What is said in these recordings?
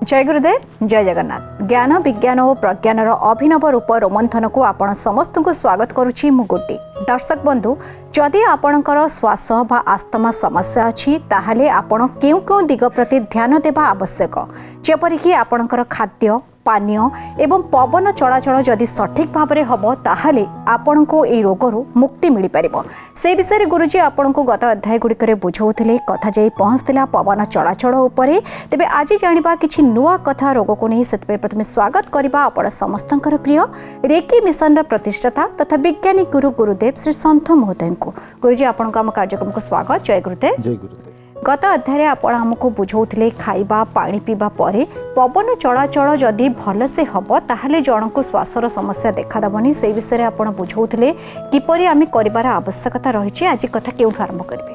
जय गुरुदेव जय जगन्नाथ। ज्ञान विज्ञान और प्रज्ञानर अभिनव रूप रोमंथन को आपण समस्त को स्वागत करुछि मु गुड्डी। दर्शक बंधु, जदि आपणकर श्वास बा आस्थमा समस्या अछि ताहाले आपण केउ केउ दिग प्रति ध्यान देबा आवश्यक, जेपरिक आपणकर खाद्य पानीय एवं पवन चलाचल जदि सठिक भाव में हम ताहले आपण को ए रोगरू मुक्ति मिल पार। से विषय गुरुजी आपण को गत अध्याय गुड़िक बुझाऊे कथा जाई पहुँचला पवन चलाचल उपरे। तेबे आज जानिबा किछि नुआ कथा रोग को नहीं। से प्रथमे स्वागत करबा आपण समस्तंकर प्रिय रेकी मिशन प्रतिष्ठाता तथा वैज्ञानिक गुरु गुरुदेव श्री संत महोदय को। गुरुजी आपण को आम कार्यक्रम को स्वागत। जय गुरुदेव। जय गुरुदेव। गत अध्याय आपण हमको बुझाऊले खाइबा पानी पीबा परे पवन चलाचल जदि भल से हम ताहले जन को श्वासर समस्या देखा दबनी। से विषय आपण बुझाऊले किपरि आमे करिबार आवश्यकता रही। आज कथा केउ आरंभ करिवे?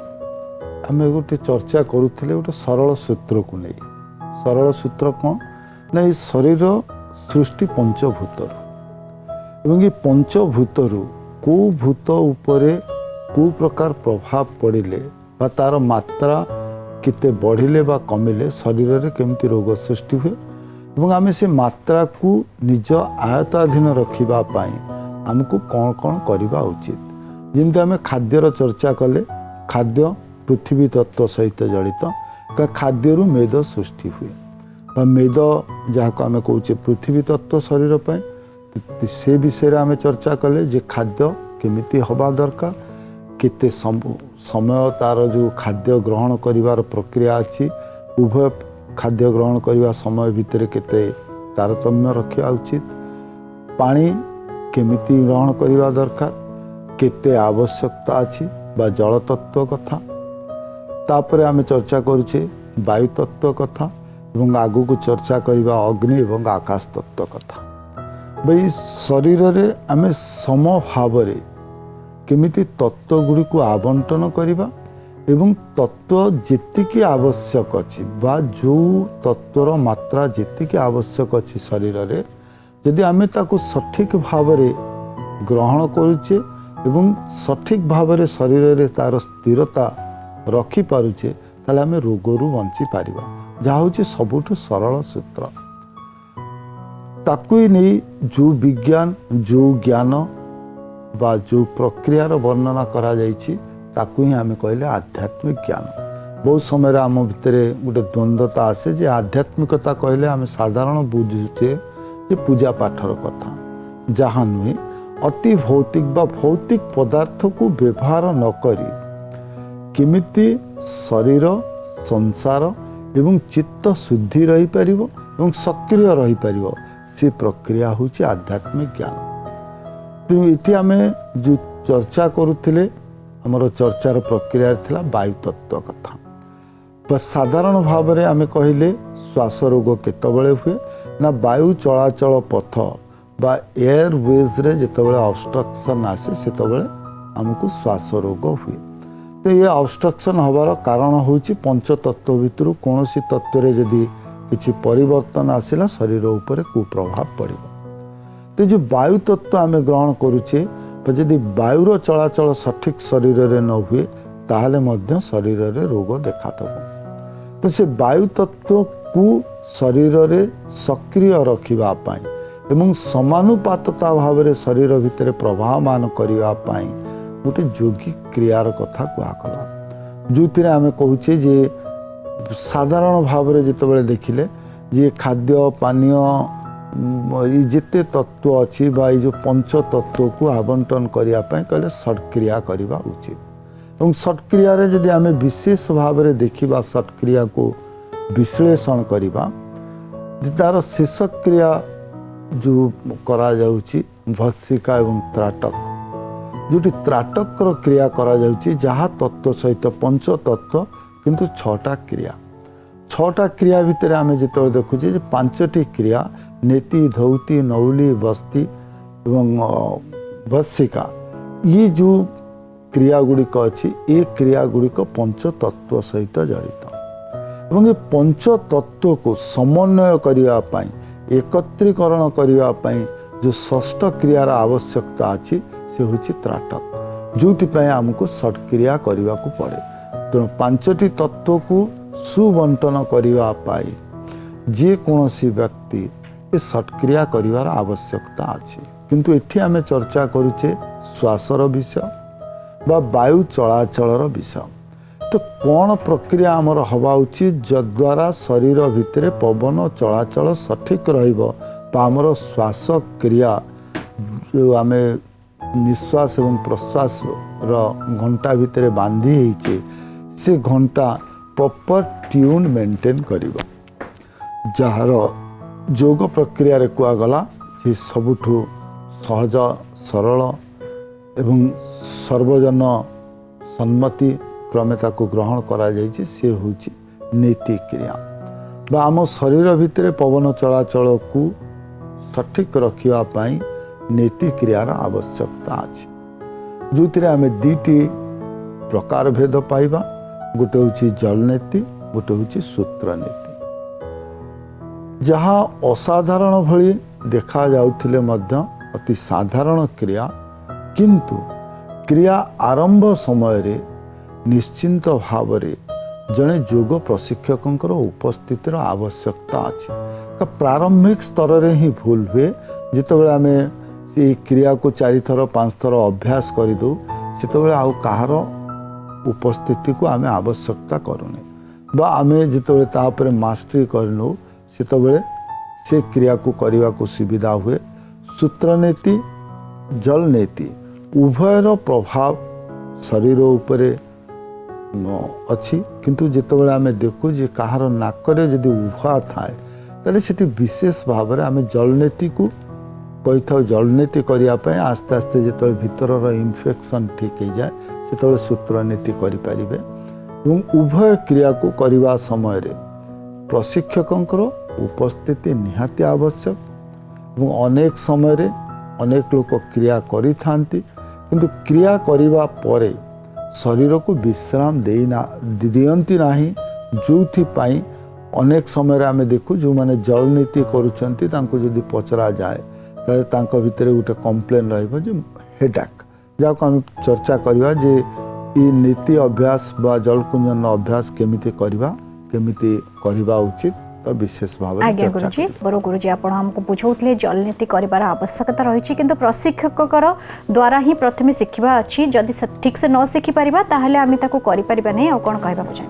आमे गोटे चर्चा करूथिले गोटे सरल सूत्र को नहीं। सरल सूत्र कौन ना, ये शरीर सृष्टि पंचभूत एवं ये पंचभूतरु को भूत उपरे को प्रकार प्रभाव पड़िले बा तार मात्रा किते बढ़िले बा कमिले शरीर रे केमती रोग सृष्टि हुए एवं आमे से मात्रा को निज आयत्ताधीन रखिबा पाई हमको कौन कौन करबा उचित। जेमती आमे खाद्यर चर्चा कले, खाद्य पृथ्वी तत्व सहित जड़ित। खाद्यरु मेद सृष्टि हुए बा मेद जहाँ को आमे कहूचे पृथ्वी तत्व शरीर पाई। से विषय आमे चर्चा कले जे खाद्य केमिति हवा दरकार, केते समय तार जो खाद्य ग्रहण करिवार प्रक्रिया अच्छी, उभय खाद्य ग्रहण करिवा समय भितर केते तारतम्य रखा उचित, पानी केमिति ग्रहण करिवा दरकार, केते आवश्यकता अच्छी बा जल तत्व कथा। तापरे आमे चर्चा करुचे वायु तत्व कथा एवं आगु को चर्चा करिवा अग्नि एवं आकाश तत्व कथा। भाई शरीर रे आमे सम भाव रे केमिति तत्व गुड़ी को आवंटन करिबा एवं तत्व जेतिकी आवश्यक अछि बा जो तत्वर मात्रा जेतिकी आवश्यक अछि शरीर रे, यदि आमे ताको सठिक भाव रे ग्रहण करूचे एवं सठिक भाव रे शरीर रे तार स्थिरता रखी पारुचे ताले आमे रोगरु बंची पारिबा। जा होची सबुठु सरल सूत्र। ताकु नहीं जो विज्ञान जो ज्ञान बा जो प्रक्रियार वर्णना करा जाइछि ताकु ही आमे कहले आध्यात्मिक ज्ञान। बहुत समय आम भितर गोटे द्वंद्वता आसे जे आध्यात्मिकता कहले आमे साधारण बुझुचे जे पूजा पाठर कथा, जहाँ नुहे अति भौतिक बा भौतिक पदार्थ को व्यवहार न करी किमिति शरीर संसार एवं चित्त शुद्धि रही पारिबो एवं सक्रिय रही पारिबो, से प्रक्रिया होची आध्यात्मिक ज्ञान। तेणु ये आम जो चर्चा करुले आमर चर्चार प्रक्रिया थिला वायु तत्व कथा। बस साधारण भाव में आम कहले श्वास रोग केतबेले हुए ना वायु चलाचल पथ बा एयरवेज रे जितेबाला ऑब्स्ट्रक्शन आसे सेतबेले आमको श्वास रोग हुए। तो ये ऑब्स्ट्रक्शन हबार कारण होची पंचतत्व भितर कौन सी तत्व रे यदि किछि परिवर्तन आसिला शरीर उपरे कुप्रभाव पड़िबो। तो जो वायु तत्व आम ग्रहण करुचे यदि वायुर चलाचल सठिक शरीर रे न हुए ताहले मध्य शरीर रे रोग देखा दब। तो से वायु तत्व को शरीर रे सक्रिय रखिबा पाई एवं समानुपातता भाव रे शरीर भितर प्रभावमान करिबा पाई गोटे योगिक क्रियार कथा कहला, जो आम कहूचे जे साधारण भाव रे जितेबाला देखिले जे खाद्य पानीय जिते तत्व अच्छी बा जो पंच तत्व को आवंटन करने कहले षट्क्रिया करवा उचित। और षट्क्रिया यदि आम विशेष भाव में देखा षट्क्रिया को विश्लेषण करवा तार शेष क्रिया जो करा जाउची भस्सिका एवं त्राटक, जोटी त्राटकर क्रिया करा जाउची जहाँ तत्व सहित पंच तत्व किंतु छटा क्रिया। छटा क्रिया भितर आम जो देखुचे पांचटी क्रिया नेति धौती नौली बस्ती एवं भस्सिका, ये जो क्रिया गुड़िक अच्छी ये क्रिया गुड़िक पंच तत्व सहित जड़ित एवं ये पंच तत्व को समन्वय करने एकत्रीकरण करने जो षष्ठ क्रियार आवश्यकता अच्छी से हूँ त्राटक, जो आमको षट्क्रिया करने को पड़े। तेणु पांचटी तत्व को सुबंटन करने ଯେକୌଣସି ବ୍ୟକ୍ତି ଏ ସତ୍କ୍ରିୟା କରିବାର ଆବଶ୍ୟକତା ଅଛି। କିନ୍ତୁ ଏଠି ଆମେ ଚର୍ଚ୍ଚା କରୁଛେ ଶ୍ୱାସର ବିଷୟ ବା ବାୟୁ ଚଳାଚଳର ବିଷୟ। ତ କ'ଣ ପ୍ରକ୍ରିୟା ଆମର ହେବା ଉଚିତ ଯଦ୍ୱାରା ଶରୀର ଭିତରେ ପବନ ଚଳାଚଳ ସଠିକ୍ ରହିବ ବା ଆମର ଶ୍ୱାସକ୍ରିୟା ଯେଉଁ ଆମେ ନିଶ୍ୱାସ ଏବଂ ପ୍ରଶ୍ୱାସର ଘଣ୍ଟା ଭିତରେ ବାନ୍ଧି ହେଇଛେ ସେ ଘଣ୍ଟା ପ୍ରପର୍ ଟ୍ୟୁନ୍ ମେଣ୍ଟେନ୍ କରିବ। ଯାହାର ଯୋଗ ପ୍ରକ୍ରିୟାରେ କୁହାଗଲା ଯେ ସବୁଠୁ ସହଜ ସରଳ ଏବଂ ସର୍ବଜନ ସମ୍ମତି କ୍ରମେ ତାକୁ ଗ୍ରହଣ କରାଯାଇଛି ସେ ହେଉଛି ନୀତିକ୍ରିୟା ବା ଆମ ଶରୀର ଭିତରେ ପବନ ଚଳାଚଳକୁ ସଠିକ୍ ରଖିବା ପାଇଁ ନୀତିକ୍ରିୟାର ଆବଶ୍ୟକତା ଅଛି, ଯେଉଁଥିରେ ଆମେ ଦୁଇଟି ପ୍ରକାର ଭେଦ ପାଇବା। ଗୋଟେ ହେଉଛି ଜଳନୀତି, ଗୋଟେ ହେଉଛି ସୂତ୍ରନୀତି। ଯାହା ଅସାଧାରଣ ଭଳି ଦେଖାଯାଉଥିଲେ ମଧ୍ୟ ଅତି ସାଧାରଣ କ୍ରିୟା, କିନ୍ତୁ କ୍ରିୟା ଆରମ୍ଭ ସମୟରେ ନିଶ୍ଚିନ୍ତ ଭାବରେ ଜଣେ ଯୋଗ ପ୍ରଶିକ୍ଷକଙ୍କର ଉପସ୍ଥିତିର ଆବଶ୍ୟକତା ଅଛି। ପ୍ରାରମ୍ଭିକ ସ୍ତରରେ ହିଁ ଭୁଲ ହୁଏ। ଯେତେବେଳେ ଆମେ ସେ କ୍ରିୟାକୁ 4 ଥର 5 ଥର ଅଭ୍ୟାସ କରିଦେଉ ସେତେବେଳେ ଆଉ କାହାର ଉପସ୍ଥିତିକୁ ଆମେ ଆବଶ୍ୟକତା କରୁନି ବା ଆମେ ଯେତେବେଳେ ତା ଉପରେ ମାଷ୍ଟରୀ କରିନେଉ ସେତେବେଳେ ସେ କ୍ରିୟାକୁ କରିବାକୁ ସୁବିଧା ହୁଏ। ସୂତ୍ରନୀତି ଜଳନୀତି ଉଭୟର ପ୍ରଭାବ ଶରୀର ଉପରେ ଅଛି, କିନ୍ତୁ ଯେତେବେଳେ ଆମେ ଦେଖୁ ଯେ କାହାର ନାକରେ ଯଦି ଉଭା ଥାଏ ତାହେଲେ ସେଠି ବିଶେଷ ଭାବରେ ଆମେ ଜଳନୀତିକୁ କହିଥାଉ। ଜଳନୀତି କରିବା ପାଇଁ ଆସ୍ତେ ଆସ୍ତେ ଯେତେବେଳେ ଭିତରର ଇନଫେକ୍ସନ୍ ଠିକ୍ ହେଇଯାଏ ସେତେବେଳେ ସୂତ୍ରନୀତି କରିପାରିବେ। ଏବଂ ଉଭୟ କ୍ରିୟାକୁ କରିବା ସମୟରେ ପ୍ରଶିକ୍ଷକଙ୍କର ଉପସ୍ଥିତି ନିହାତି ଆବଶ୍ୟକ। ଏବଂ ଅନେକ ସମୟରେ ଅନେକ ଲୋକ କ୍ରିୟା କରିଥାନ୍ତି, କିନ୍ତୁ କ୍ରିୟା କରିବା ପରେ ଶରୀରକୁ ବିଶ୍ରାମ ଦିଅନ୍ତି ନାହିଁ, ଯେଉଁଥିପାଇଁ ଅନେକ ସମୟରେ ଆମେ ଦେଖୁ ଯେଉଁମାନେ ଜଳନୀତି କରୁଛନ୍ତି ତାଙ୍କୁ ଯଦି ପଚରାଯାଏ ତାହେଲେ ତାଙ୍କ ଭିତରେ ଗୋଟେ କମ୍ପ୍ଲେନ୍ ରହିବ ଯେ ହେଡାକ୍, ଯାହାକୁ ଆମେ ଚର୍ଚ୍ଚା କରିବା ଯେ ଏ ନୀତି ଅଭ୍ୟାସ ବା ଜଳକୁଞ୍ଜନ ଅଭ୍ୟାସ କେମିତି କରିବା ଉଚିତ ତ ବିଶେଷ ଭାବରେ ଆଜ୍ଞା ଗୁରୁଜୀ। ଗୁରୁଜୀ ଆପଣ ଆମକୁ ବୁଝାଉଥିଲେ ଜଳନୀତି କରିବାର ଆବଶ୍ୟକତା ରହିଛି, କିନ୍ତୁ ପ୍ରଶିକ୍ଷକଙ୍କର ଦ୍ୱାରା ହିଁ ପ୍ରଥମେ ଶିଖିବା ଅଛି। ଯଦି ଠିକ୍ ସେ ନ ଶିଖିପାରିବା ତାହେଲେ ଆମେ ତାକୁ କରିପାରିବା ନାହିଁ। ଆଉ କ'ଣ କହିବାକୁ ଚାହେଁ?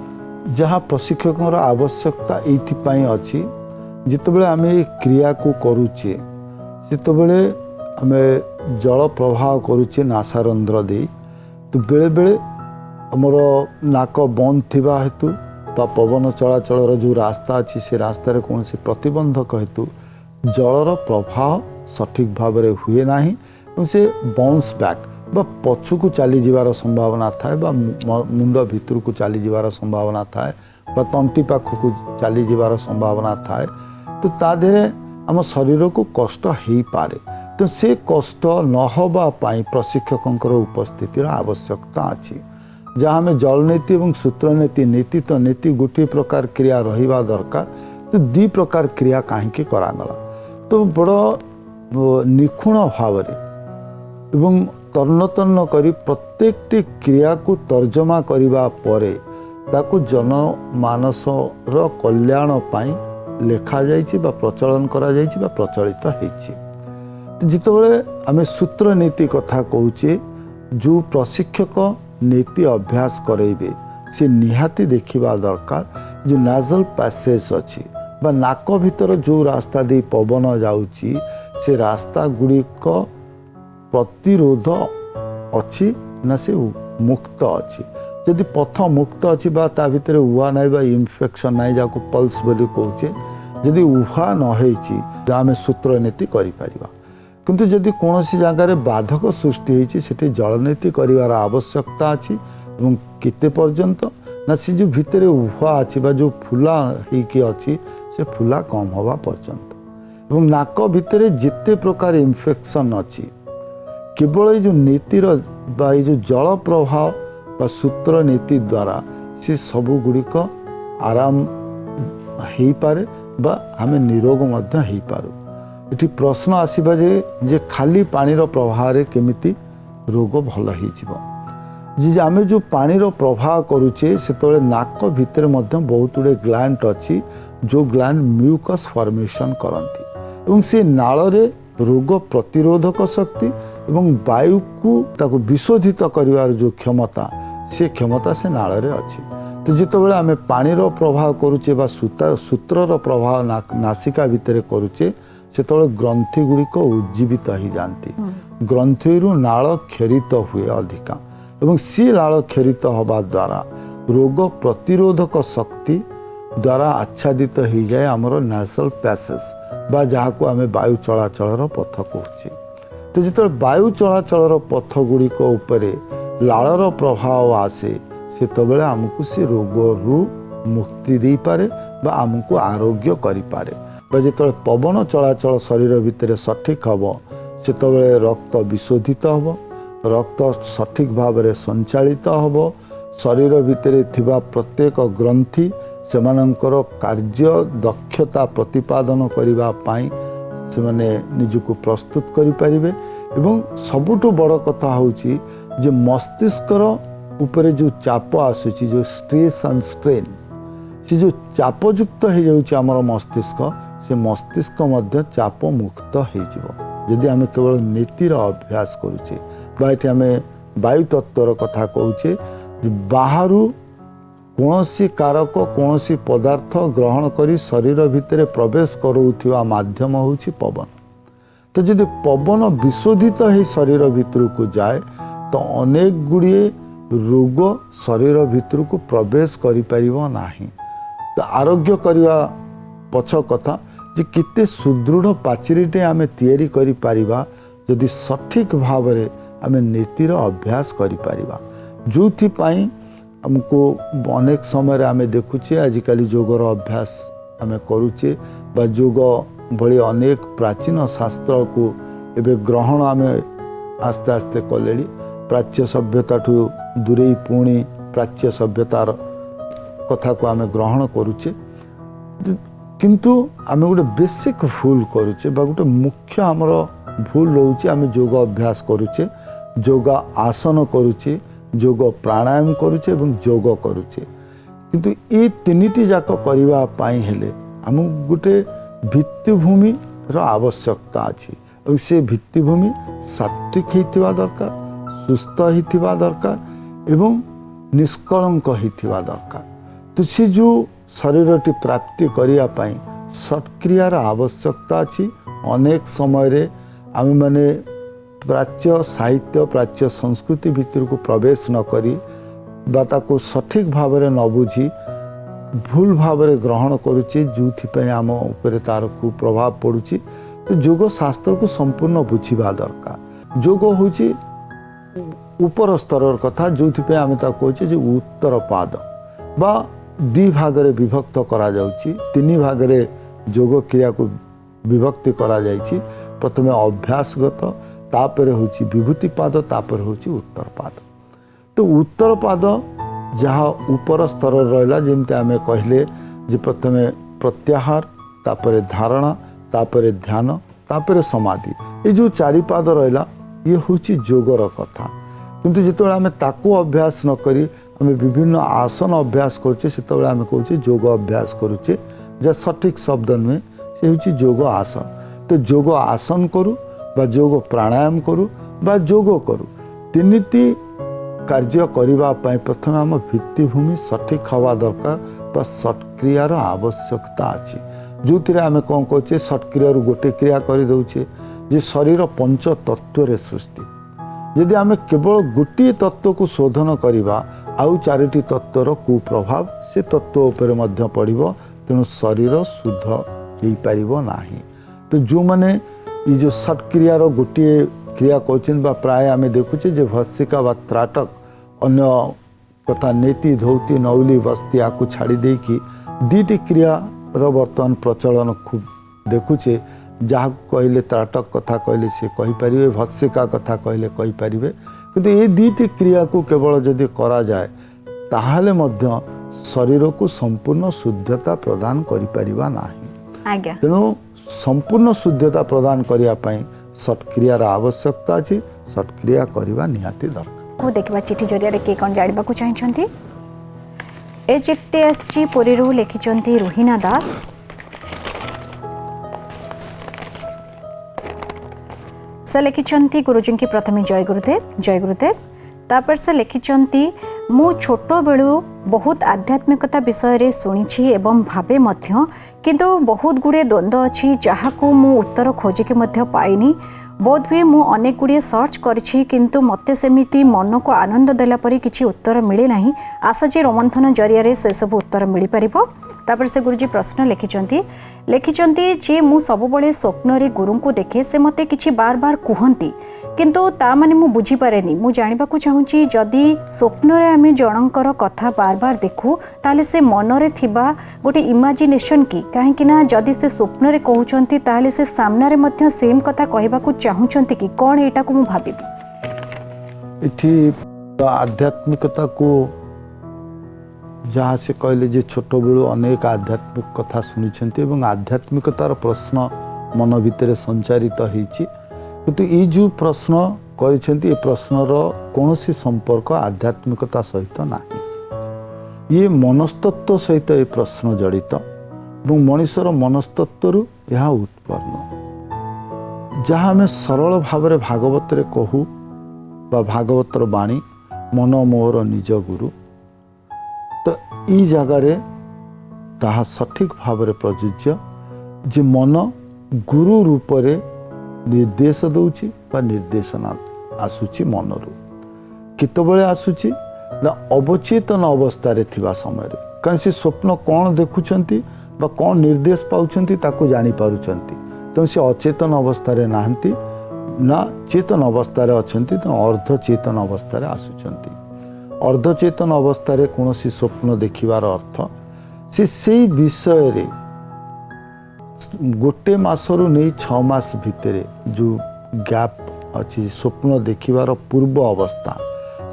ଯାହା ପ୍ରଶିକ୍ଷକଙ୍କର ଆବଶ୍ୟକତା ଏଇଥିପାଇଁ ଅଛି, ଯେତେବେଳେ ଆମେ ଏ କ୍ରିୟାକୁ କରୁଛେ ସେତେବେଳେ ଆମେ ଜଳ ପ୍ରବାହ କରୁଛେ ନାସାରନ୍ଧ୍ର ଦେଇ, ତ ବେଳେବେଳେ ଆମର ନାକ ବନ୍ଦ ଥିବା ହେତୁ ବା ପବନ ଚଳାଚଳର ଯେଉଁ ରାସ୍ତା ଅଛି ସେ ରାସ୍ତାରେ କୌଣସି ପ୍ରତିବନ୍ଧକ ହେତୁ ଜଳର ପ୍ରବାହ ସଠିକ୍ ଭାବରେ ହୁଏ ନାହିଁ ଏବଂ ସେ ବାଉନ୍ସ ବ୍ୟାକ୍ ବା ପଛକୁ ଚାଲିଯିବାର ସମ୍ଭାବନା ଥାଏ ବା ମୁଣ୍ଡ ଭିତରକୁ ଚାଲିଯିବାର ସମ୍ଭାବନା ଥାଏ ବା ତଣ୍ଟି ପାଖକୁ ଚାଲିଯିବାର ସମ୍ଭାବନା ଥାଏ। ତ ତା ଦେହରେ ଆମ ଶରୀରକୁ କଷ୍ଟ ହେଇପାରେ। ତ ସେ କଷ୍ଟ ନ ହେବା ପାଇଁ ପ୍ରଶିକ୍ଷକଙ୍କର ଉପସ୍ଥିତିର ଆବଶ୍ୟକତା ଅଛି। ଯାହା ଆମେ ଜଳନୀତି ଏବଂ ସୂତ୍ରନୀତି, ନୀତି ତ ନୀତି ଗୋଟିଏ ପ୍ରକାର କ୍ରିୟା ରହିବା ଦରକାର, ତ 2 ପ୍ରକାର କ୍ରିୟା କାହିଁକି କରାଗଲା? ତ ବଡ଼ ନିଖୁଣ ଭାବରେ ଏବଂ ତନ୍ନ କରି ପ୍ରତ୍ୟେକଟି କ୍ରିୟାକୁ ତର୍ଜମା କରିବା ପରେ ତାକୁ ଜନମାନସର କଲ୍ୟାଣ ପାଇଁ ଲେଖାଯାଇଛି ବା ପ୍ରଚଳନ କରାଯାଇଛି ବା ପ୍ରଚଳିତ ହେଇଛି। ଯେତେବେଳେ ଆମେ ସୂତ୍ରନୀତି କଥା କହୁଛେ, ଯେଉଁ ପ୍ରଶିକ୍ଷକ ନୀତି ଅଭ୍ୟାସ କରେଇବେ ସେ ନିହାତି ଦେଖିବା ଦରକାର ଯେଉଁ ନାଜଲ ପ୍ୟାସେଜ୍ ଅଛି ବା ନାକ ଭିତର ଯେଉଁ ରାସ୍ତା ଦେଇ ପବନ ଯାଉଛି ସେ ରାସ୍ତା ଗୁଡ଼ିକ ପ୍ରତିରୋଧ ଅଛି ନା ସେ ମୁକ୍ତ ଅଛି। ଯଦି ପଥ ମୁକ୍ତ ଅଛି ବା ତା ଭିତରେ ଉହା ନାହିଁ ବା ଇନଫେକ୍ସନ୍ ନାହିଁ, ଯାହାକୁ ପଲ୍ସ ବୋଲି କହୁଛେ, ଯଦି ଉହା ନ ହେଇଛି ତ ଆମେ ସୂତ୍ରନୀତି କରିପାରିବା। କିନ୍ତୁ ଯଦି କୌଣସି ଜାଗାରେ ବାଧକ ସୃଷ୍ଟି ହେଇଛି ସେଠି ଜଳନୀତି କରିବାର ଆବଶ୍ୟକତା ଅଛି। ଏବଂ କେତେ ପର୍ଯ୍ୟନ୍ତ ନା ସେ ଯେଉଁ ଭିତରେ ଉଭା ଅଛି ବା ଯେଉଁ ଫୁଲା ହେଇକି ଅଛି ସେ ଫୁଲା କମ୍ ହେବା ପର୍ଯ୍ୟନ୍ତ। ଏବଂ ନାକ ଭିତରେ ଯେତେ ପ୍ରକାର ଇନଫେକ୍ସନ୍ ଅଛି କେବଳ ଏଇ ଯେଉଁ ନୀତିର ବା ଏଇ ଯେଉଁ ଜଳ ପ୍ରବାହ ବା ସୂତ୍ରନୀତି ଦ୍ୱାରା ସେ ସବୁଗୁଡ଼ିକ ଆରାମ ହେଇପାରେ ବା ଆମେ ନିରୋଗ ମଧ୍ୟ ହେଇପାରୁ। ଏଠି ପ୍ରଶ୍ନ ଆସିବା ଯେ ଖାଲି ପାଣିର ପ୍ରବାହରେ କେମିତି ରୋଗ ଭଲ ହେଇଯିବ? जे आमे जो पानीर प्रवाह करुचे से नाक भितर मध्य बहुत गुड़े ग्लैंड अच्छी जो ग्लैंड म्यूकस फॉर्मेशन करती एवं से नाल रे रोग प्रतिरोधक शक्ति एवं वायु को ताको विशोधित करिवार जो क्षमता से नाल रे अच्छी। तो जितेबाला आम पानीर प्रवाह करुचे बा सूत्रर प्रवाह नासिका भितर करुचे से ग्रंथि गुड़िक उज्जीवित हो जाती ग्रंथि नाल खेरित हुए अधिका एवं सी नाल खेरित हवा द्वारा रोग प्रतिरोधक शक्ति द्वारा आच्छादित हो जाए आमर नेशनल पैसेस बा जहाँ को आम वायु चलाचल पथ कहूँ। तो जो वायु चलाचल पथ गुड़िक उपरे लाड़र प्रभाव आसे से तबले आमको से रोगरू मुक्ति दे पारे बा आमको आरोग्य करि पारे बा जो पवन चलाचल शरीर भितर सठिक हम से तबले रक्त विशोधित हम रक्त सठिक भाव में संचालित हम शरीर भितर थिबा प्रत्येक ग्रंथि सेमानंकर कार्य दक्षता प्रतिपादन करिबा पाई से माने निजको प्रस्तुत करि परिबे एवं सबुठु बड़ कथा होची जे मस्तिष्कर उपरे जो चाप आसुची जो स्ट्रेस एंड स्ट्रेन से जो चापयुक्त हो जाउची हमर मस्तिष्क से मस्तिष्क मध्य चाप मुक्त हो जदि आम केवल नीतिर अभ्यास करुचे बाइट आम वायु तत्वर कथा कहूचे बाहर कौनसी कारक कौनसी पदार्थ ग्रहण करी शरीर भितर प्रवेश करुवा माध्यम होची पवन। तो जदि पवन विशोधित हो शरीर भितर को जाए तो अनेक गुड़िए रोग शरीर भितर को प्रवेश करि परिबो नाही। तो आरोग्य करवा पछ कथा जे किते सुदृढ़ पाचेरीटे आमे तैयारी करि परिबा जदि सठिक भाव में आमे नीतिर अभ्यास करि परिबा जोथि पई हमको अनेक समय आमे देखुचे आजिकल योगर अभ्यास आमे करुचे बा योग भली अनेक प्राचीन शास्त्र को एबे ग्रहण आमे आस्ते आस्ते कलेली प्राच्य सभ्यता ठू दूरे पुणी प्राच्य सभ्यतार कथा को आमे ग्रहण करुचे किंतु आमे गोटे बेसिक भूल करुचे बा गोटे मुख्य आमर भूल रोचे आमे योग अभ्यास करुचे योग आसन करुचे योग प्राणायाम करुचे एवं योग करुचे किंतु ये तीनिटी जाक करबा पाई हेले आम गोटे भित्तिभूमि रो आवश्यकता अछि और से भित्तिभूमि सात्विक होइतिबा दरकार सुस्थ होइतिबा दरकार एवं निष्कलंक होइतिबा दरकार। तो से जो शरीरटी प्राप्ति करिया पाई सत्क्रियार आवश्यकता अछि। अनेक समय रे आम माने प्राच्य साहित्य प्राच्य संस्कृति भितर को प्रवेश न करी बा ताको सठिक भाव में न बुझी भूल भाव में ग्रहण करुचे जो आम उपरे तार कुप्रभाव पड़ुची। तो योग शास्त्र को संपूर्ण बुझीबा दरकार। योग होची ऊपर स्तर कथा जो आम कहचे जे उत्तर पाद बा दी भाग रे विभक्त करा जाउची तीन भाग रे योग क्रिया को विभक्ति करा जाइची। प्रथमे अभ्यासगत तापर होची विभूति पाद तापर होची उत्तर पाद। तो उत्तर पाद जहाँ ऊपर स्तर रहा जमती आम कहले जे प्रथमे प्रत्याहार तापर धारणा तापर ध्यान तापर समाधि ये जो चारि पाद रहा ये होची योगर कथा। किंतु जिते आम ताकू अभ्यास न करी आम विभिन्न आसन अभ्यास करुचे से आम कहूँ योग अभ्यास करुचे जहाँ सठिक शब्द नुहे से होची योग आसन। तो योग आसन करूँ बा योग प्राणायाम करूँ बा योग करूँ तीनिटी कार्य करिबा पाई प्रथम आम भित्तिभूमि सठिक हवा दरकार बा सत्क्रियार आवश्यकता अछि। जो आम कौन कहे सत्क्रिया गोटे क्रिया कर दौचे जे शरीर पंच तत्व सृष्टि यदि आम केवल गोटे तत्व को शोधन करिबा आउ चारिटी तत्वर कुप्रभाव से तत्व उपरे मध्य पड़िबो तेणु शरीर शुद्ध हो पारिबो नाही। तो जो माने ये जो सत्क्रियार गोटे क्रिया कहते प्राय आम देखुचे जे भस्सिका बा त्राटक अन्य कथा नेति धौती नौली बस्ती आपको छाड़ी देकी दीटी क्रियार बर्तमान प्रचलन खूब देखुचे जहाँ कहले त्राटक कथा कहले से कहीपर भत्सिका कथा कहले कहीपर किंतु ये दीटी क्रिया को केवल जदि करा जाए ताहले मध्य शरीर को संपूर्ण शुद्धता प्रदान करिपरिबा नाही। तेणु संपूर्ण शुद्धता प्रदान करिया पई सत्क्रियार आवश्यकता अछि। सत्क्रिया करिबा निहाती दरकार। को देखा चिठी जरिया किए कौन जानवा चाहिए। ए चिट्ठी आसी पुरी लिखिं रोहिना दास। से लिखिं गुरुजी की प्रथमे जय गुरुदेव। तापर से लिखिं मु छोट बेलू बहुत आध्यात्मिकता विषय रे शुणी एवं भावे मध्य किंतु बहुत गुड़े द्वंद्व अच्छी जहाँ को मु उत्तर खोजिकी पाइनी। बोध हुए मु अनेक गुड़िए सर्च करिछि किंतु मते सेमिति मन को आनंद देला परी किछि उत्तर मिले नाही। आशा जे रोमंथन जरिया रे से सब उत्तर मिल पारिबो। तापर से गुरुजी प्रश्न लिखिं जे मु सबुबले स्वप्न रे गुरु को देखे से मते किछि बार बार कहती किंतु ता माने मु बुझी पारेनी। मु जानिबा को चाहूची जदि स्वप्न रे आमे जनंकर कथा बार बार देखू ताले से मन रे थिबा गोटे इमेजिनेशन की काहेकि ना जदि से स्वप्न रे कहउचंती ताले से सामना रे मध्य सेम कथा कहबा को चाहूचंती कि कोन एटा को मु भाबिबी। इठी आध्यात्मिकता को जहाँ से कहले जे छोट बेलू अनेक आध्यात्मिक कथा शुणी एवं आध्यात्मिकतार प्रश्न मन भितर संचारित होईछि किंतु ये जो प्रश्न कर प्रश्नर कौन संपर्क आध्यात्मिकता सहित ना। ये मनस्तत्व सहित ये प्रश्न जड़ित और मनुष्यर मनस्तत्व यह उत्पन्न जहाँ आम सरल भाव भागवत रे कहू बा भागवतर बाणी मन मोहर निज गुरु तो ई जगार ताहा सठिक भाव प्रযোज्य जे मन गुरु रूप रे निर्देश दौची बा निर्देशना आसुची मनरू केतबेले आसुची ना अवचेतन अवस्था रे थिबा समय रे कहीं से स्वप्न कौन देखुचंती बा कौन निर्देश पाउचंती ताको जानी पारुचंती तो से अचेतन अवस्था रे नाहंती ना चेतन अवस्था रे अछंती तो अर्ध चेतन अवस्था रे आसुचंती। अर्ध चेतन अवस्था रे कोनोसी स्वप्न देखिबार अर्थ से विषय रे गोटे मासरू नहीं 6 मास भितर जो गैप अच्छी स्वप्न देखिबार पूर्व अवस्था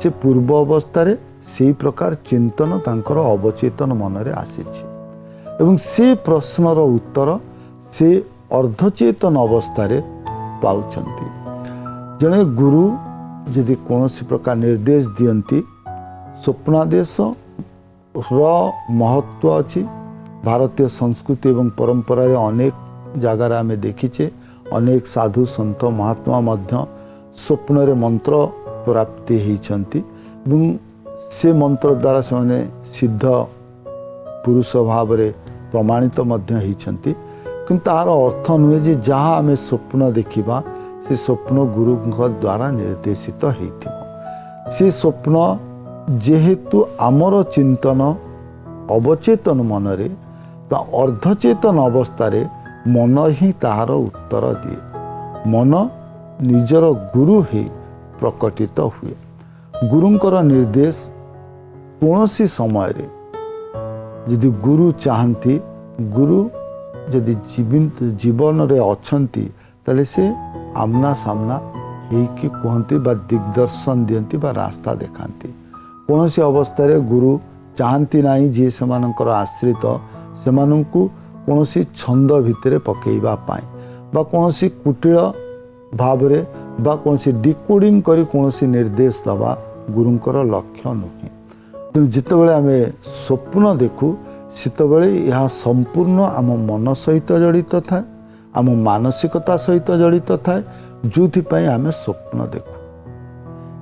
से पूर्व अवस्था रे से प्रकार चिंतन तांकर अवचेतन मन रे आसीछि एवं से प्रश्नर उत्तर से अर्धचेतन अवस्था रे पाउछंती। जने गुरु यदि कोनोसी प्रकार निर्देश दियंती स्वप्नादेश र महत्व अछि। भारतीय संस्कृति एवं परंपरा रे अनेक जगार आम देखीचे अनेक साधु संत महात्मा मध्य स्वप्न रे मंत्र प्राप्ति होइछंती एवं से मंत्र द्वारा से माने सिद्ध पुरुष भाव रे प्रमाणित मध्य होइछंती किंतु तार अर्थ नुहे जे जहाँ आम स्वप्न देखिबा से स्वप्न गुरु द्वारा निर्देशित होइथिबो। से स्वप्न जेहेतु आमर चिंतन अवचेतन मन रे अर्धचेतन अवस्था रे मन ही ताहार उत्तर दिए। मन निजर गुरु ही प्रकटित हुए। गुरुंकर निर्देश कौनसी समय रे यदि गुरु चाहती गुरु यदि जीवन रे अछंती ताले से आमना सामना हेकि कहती बा दिग्दर्शन दियंती बा रास्ता देखाती। कौनसी अवस्था रे गुरु चाहती नहीं जे सेमानंकर आश्रित सेमानंकु कौनसी छंद भितरे पकेइबा पाए बा कौनसी कुटिल भाव रे बा कौनसी डिकोडिंग करी कौनसी निर्देश दबा गुरुंकर लक्ष्य नुहे। तो जितेबाला आम स्वप्न देखू सेतबेले यह संपूर्ण आम मन सहित जड़ित थाए आम मानसिकता सहित जड़ित थाए जोथिपाई आम स्वप्न देखू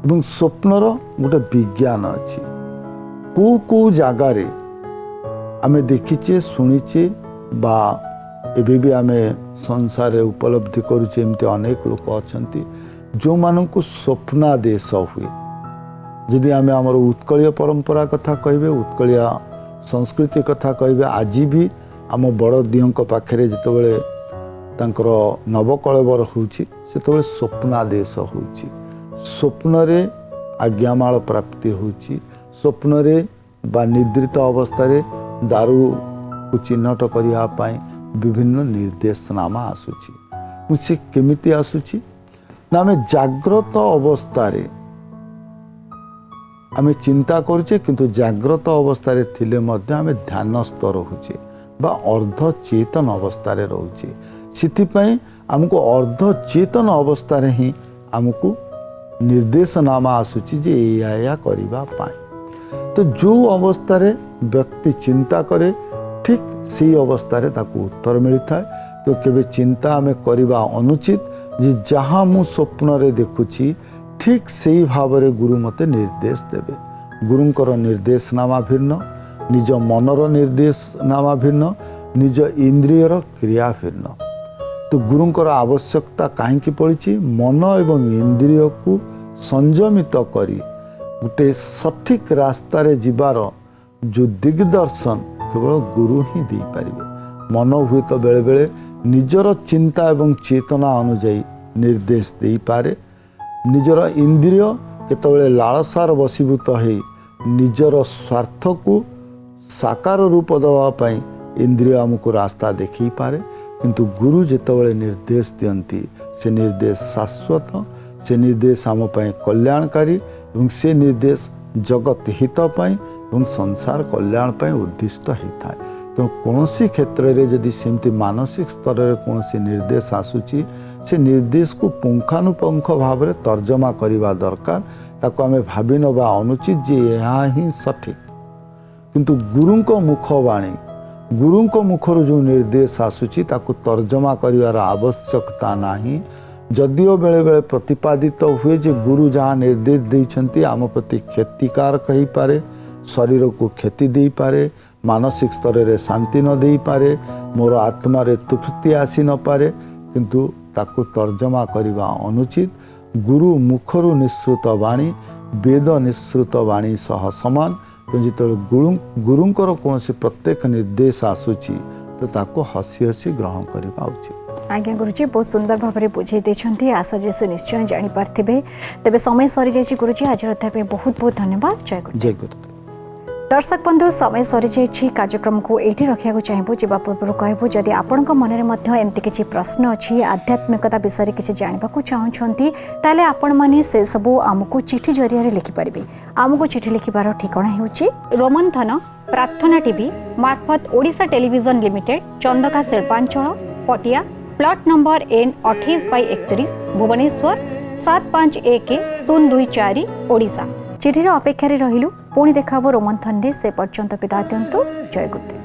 एवं स्वप्नर गोटे विज्ञान अच्छी को को जगार आम देखीचे शुणीचे बा एबे भी आम संसार रे उपलब्धि करुचे एमती अनेक लोक अच्छा जो मानू स्वप्नादेश हुए। जदि आम आमर उत्कलीय परंपरा कथा कहे उत्कलीय संस्कृति कथा कहे आज भी आम बड़ दियों पाखे जितेबाला तांकर नवकलेबर होउची सेतेबाला स्वप्नादेश होउची। स्वप्न रे आज्ञामाल प्राप्ति होउची। स्वप्न रे बा निद्रित अवस्था रे दारू को चिन्हट करिया पाई विभिन्न निर्देशनामा आसुची। से केमिति आसुची ना आम जाग्रत अवस्था रे आम चिंता करुचे किंतु जाग्रत अवस्था रे थिले मध्य आम ध्यानस्थ रहुचे बा अर्ध चेतन अवस्था रे रहुचे। सिथिपाई आमको अर्ध चेतन अवस्था रे ही आमको निर्देशनामा आसूची जे या करबा पाई। तो जो अवस्था रे व्यक्ति चिंता करे ठीक सी अवस्था रे ताकू उत्तर मिलता है। तो केबे चिंता आमे करबा अनुचित जे जहाँ मु स्वप्न रे देखुची ठीक से भाव रे गुरु मते निर्देश देवे। गुरुंकर निर्देशनामा भिन्न, निज मनर निर्देशनामा भिन्न, निज इंद्रियर क्रिया भिन्न। तो गुरुंकर आवश्यकता कहीं पड़ी मन एवं इंद्रिय को संयमित करी गोटे सठिक रास्ता रे जीवार जो दिग्दर्शन केवल गुरु ही दे पारिबे। मन हुए तो बेले बेले निजर चिंता एवं चेतना अनुजाई निर्देश दे पारे। निजर इंद्रिय केतबेले लालसार वशीभूत है निजर स्वार्थ को साकार रूप देवा पाई इंद्रिय आमको रास्ता देखी पारे। किंतु गुरु जेतबेले निर्देश दियंती से निर्देश शाश्वत, से निर्देश आम पाई कल्याणकारी एवं से निर्देश जगत हित पाई एवं संसार कल्याण पाई उद्दिष्ट होता है। तो कौनसी क्षेत्र में जदि सेमती मानसिक स्तर में कौनसी निर्देश आसूची से निर्देश को पुंखानुपुंख भाव में तर्जमा करने दरकार। ताको आमे भावी नवा अनुचित जे यहाँ ही सठिक। किंतु गुरुंको मुखवाणी गुरुंको मुखर जो निर्देश आसूची ताको तर्जमा करिवार आवश्यकता नाही। जदिओ बेले बेले प्रतिपादित हुए जे गुरु जहाँ निर्देश देइछंती आम प्रति क्षतिकारक हो पारे, शरीर को क्षति दे पारे, मानसिक स्तर रे शांति न दे पारे, मोर आत्मा रे तृप्ति आसी न पारे। किंतु ताको तर्जमा करिवा अनुचित। गुरु मुखरु निश्रुत वाणी वेद निश्रुत वाणी सह समान। तो जिते गुरुंकर कौन से प्रत्येक निर्देश आसूची तो ताको हसी हसी ग्रहण करवा उचित। आज्ञा गुरुजी बहुत सुंदर भाव में बुझे देछंती। आशा जे से निश्चय जानी पार्थिबे। तेबे समय सरी जायछि गुरुजी। आज रथापे बहुत बहुत धन्यवाद। जय गुरु। जय गुरु। दर्शक बंधु समय सरी जायछि। कार्यक्रम को एठी रखिया चाहिबो। जेबा पूर्व कहबो जदि आपनक मनरे मध्य एमति किछि प्रश्न अछि, आध्यात्मिकता विषय किछि जानबा को चाहछंती, ताले आपण माने से सबु आमको चिठी जरिया रे लिखि परिबे। आमको चिठी लिखिबार ठिकाना हेउछि रोमंथन प्रार्थना टीवी मार्फत Odisha television limited, Chandaka Shilpanchal, Patia, plot number N 28/31, Bhubaneswar 751024, Odisha. चिठीर अपेक्षा रहिलु। पुणी देखाबो रोमंथन रे। से पर्यंत विदा दियंतु। जय गुरुदेव।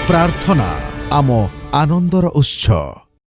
प्रार्थना आम आनंदर उत्सव।